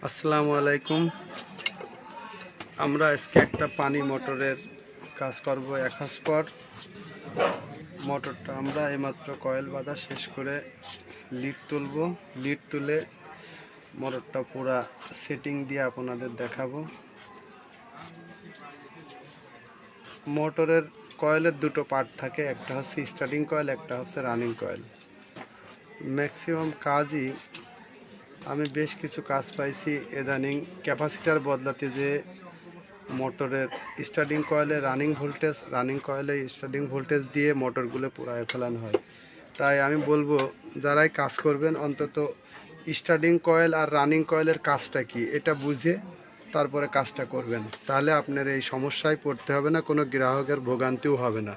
আসসালামু আলাইকুম। আমরা আজকে একটা পানি মোটরের কাজ করব। 1 হাজ পর মোটরটা আমরা এইমাত্র কয়েল বাঁধা শেষ করে লিড তুলব। লিড তুলে মোটরটা পুরা সেটিং দিয়ে আপনাদের দেখাবো। মোটরের কয়েলের দুটো পার্ট থাকে, একটা হচ্ছে স্টার্টিং কয়েল, একটা হচ্ছে রানিং কয়েল। ম্যাক্সিমাম কাজই আমি বেশ কিছু কাজ পাইছি ইদানিং ক্যাপাসিটার বদলাতে, যে মোটরের স্টার্টিং কয়েলে রানিং কয়েলে স্টার্টিং ভোল্টেজ দিয়ে মোটরগুলো পুরায় ফেলানো হয়। তাই আমি বলবো, যারাই কাজ করবেন অন্তত স্টার্টিং কয়েল আর রানিং কয়েলের কাজটা কি এটা বুঝে তারপরে কাজটা করবেন, তাহলে আপনার এই সমস্যায় পড়তে হবে না, কোনো গ্রাহকের ভোগান্তিও হবে না।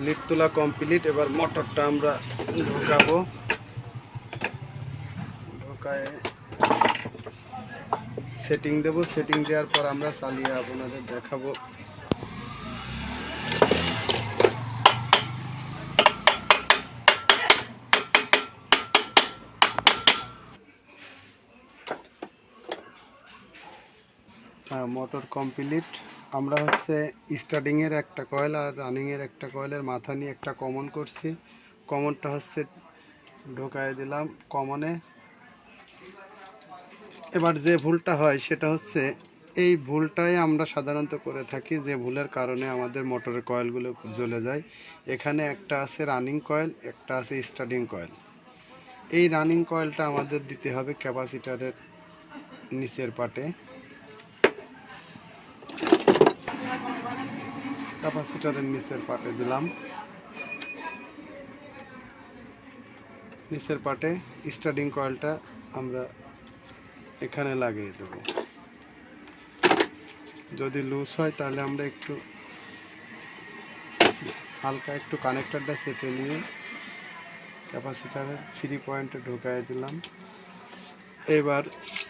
লিড তোলা কমপ্লিট। এবার মোটরটা আমরা ঢোকাবো। ঢোকায় সেটিং দেব। সেটিং দেওয়ার পর আমরা চালিয়ে আপনাদের দেখাবো। হ্যাঁ, মোটর কমপ্লিট। আমরা হচ্ছে স্টার্টিংয়ের একটা কয়েল আর রানিংয়ের একটা কয়েলের মাথা নিয়ে একটা কমন করছি। কমনটা হচ্ছে ঢোকায় দিলাম কমনে। এবার যে ভুলটা হয় সেটা হচ্ছে, এই ভুলটাই আমরা সাধারণত করে থাকি, যে ভুলের কারণে আমাদের মোটরের কয়েলগুলো জ্বলে যায়। এখানে একটা আছে রানিং কয়েল, একটা আছে স্টার্টিং কয়েল। এই রানিং কয়েলটা আমাদের দিতে হবে ক্যাপাসিটারের নিচের পাটে। ক্যাপাসিটারের নিচের পাটে দিলাম। নিচের পাটে স্টার্টিং কয়েলটা আমরা এখানে লাগিয়ে দেব। যদি লুজ হয় তাহলে আমরা একটু হালকা একটু কানেক্টরটা সেটে নিয়ে ক্যাপাসিটারের ফ্রি পয়েন্টে ঢুকিয়ে দিলাম। এবার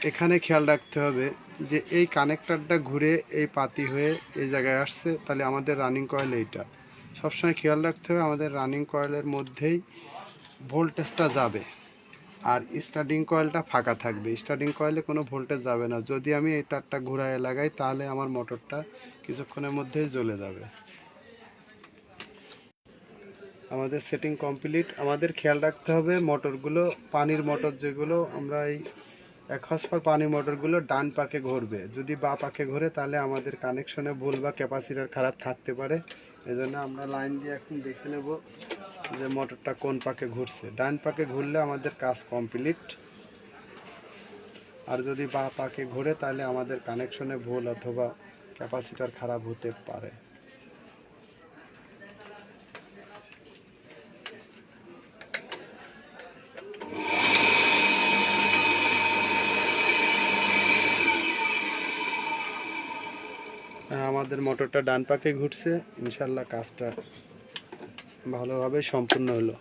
এখানে খেয়াল রাখতে হবে যে এই কানেক্টরটা ঘুরে এই পাতি হয়ে এই জায়গায় আসছে, তাহলে আমাদের রানিং কয়েল এইটা। সবসময় খেয়াল রাখতে হবে আমাদের রানিং কয়েলের মধ্যেই ভোল্টেজটা যাবে, আর স্টার্টিং কয়েলটা ফাঁকা থাকবে। স্টার্টিং কয়েলে কোনো ভোল্টেজ যাবে না। যদি আমি এই তারটা ঘুরায় লাগাই তাহলে আমার মোটরটা কিছুক্ষণের মধ্যেই জ্বলে যাবে। আমাদের সেটিং কমপ্লিট। আমাদের খেয়াল রাখতে হবে মোটরগুলো, পানির মোটর যেগুলো, আমরা এই 1 হাজ পর পানি মোটরগুলো ডান পাকে ঘুরবে। যদি বা পাকে ঘুরে তাহলে আমাদের কানেকশনে ভুল বা ক্যাপাসিটার খারাপ থাকতে পারে। এজন্য আমরা লাইন দিয়ে এখন দেখে নেব যে মোটরটা কোন পাকে ঘুরছে। ডান পাকে ঘুরলে আমাদের কাজ কমপ্লিট, আর যদি বা পাকে ঘুরে তাহলে আমাদের কানেকশনে ভুল অথবা ক্যাপাসিটার খারাপ হতে পারে। আমাদের মোটরটা ডান পাকে ঘুরছে। ইনশাল্লাহ কাজটা ভালোভাবে সম্পূর্ণ হলো।